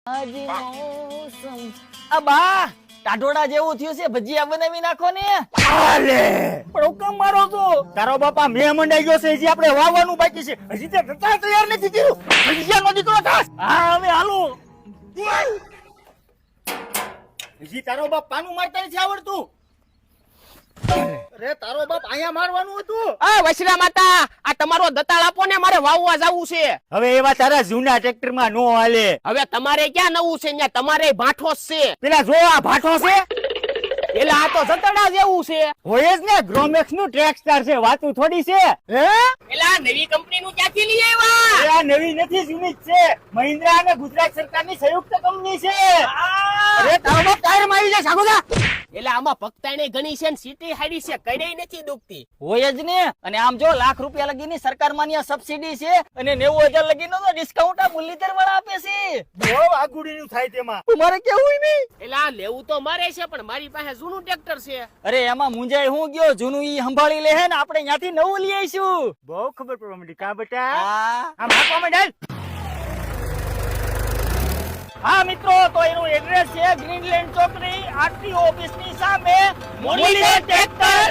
આજી મોસમ આ બા ટાઢોડા જેવું થયું છે, ભજીયા બનાવી નાખો ને. આલે પણ હુકમ મારો છો. તારો બાપા મેં મંડાઈ ગયો છે, હજી આપણે વાવવાનું બાકી છે, હજી તે ધતા તૈયાર નથી થયું. ભજીયાનો દીકરો થાસ. હા હવે હાલો. હજી તારો બાપ પાનું મારતા નથી આવડતું. અરે તારો બાપ અહીંયા મારવાનું હતું. આ વૈશ્રા માતા, આ તમારો દતાળ આપો ને, મારે વાવવા જાવું છે. હવે એવા તારા જૂના ટ્રેક્ટરમાં નો હાલે. હવે તમારે ક્યાં નવું છે, ત્યાં તમારે ભાઠો જ છે. પેલા જો આ ભાઠો છે, એલા આ તો જતડા જેવું છે. હોય જ ને, ગ્રોમેક્સ નું ટ્રેકસ્ટાર છે, વાતું થોડી છે. હે એલા નવી કંપની નું ક્યાંથી લઈ આવ્યા? આ નવી નથી, જૂની જ છે. મહિન્દ્રા અને ગુજરાત સરકારની સંયુક્ત કંપની છે. અરે તારો બાપ ટાયર માં આવી જાય સાગોદા. એલા આમાં પકતાઈને ઘણી છે ને સીટી હાડી છે, કઈ નથી દુખતી. હોય જ ને. અને આમ જો લાખ રૂપિયા લગીની સરકાર માન્ય સબસિડી છે અને 90,000 લગીનો તો ડિસ્કાઉન્ટ આ મુરલીધર વાળા આપે છે. બહુ આગુડીનું થાય તેમાં. તમારે કેવું નહીં? એલા લેવું તો મારે છે, પણ મારી પાસે જૂનું ટ્રેક્ટર છે. અરે એમાં મુંજાઈ હું ગયો, જૂનું ઈ સંભાળી લે હે ને, આપણે ત્યાંથી નવું લઈ આવીશું. બહુ ખબર પડવા માંડી કા બેટા. હા આમ હાકવા માંડ. હા મિત્રો, તો એનું એડ્રેસ છે ગ્રીનલેન્ડ ચોકડી આરટીઓ ઓફિસની સામે મુરલીધર ટ્રેક્ટર.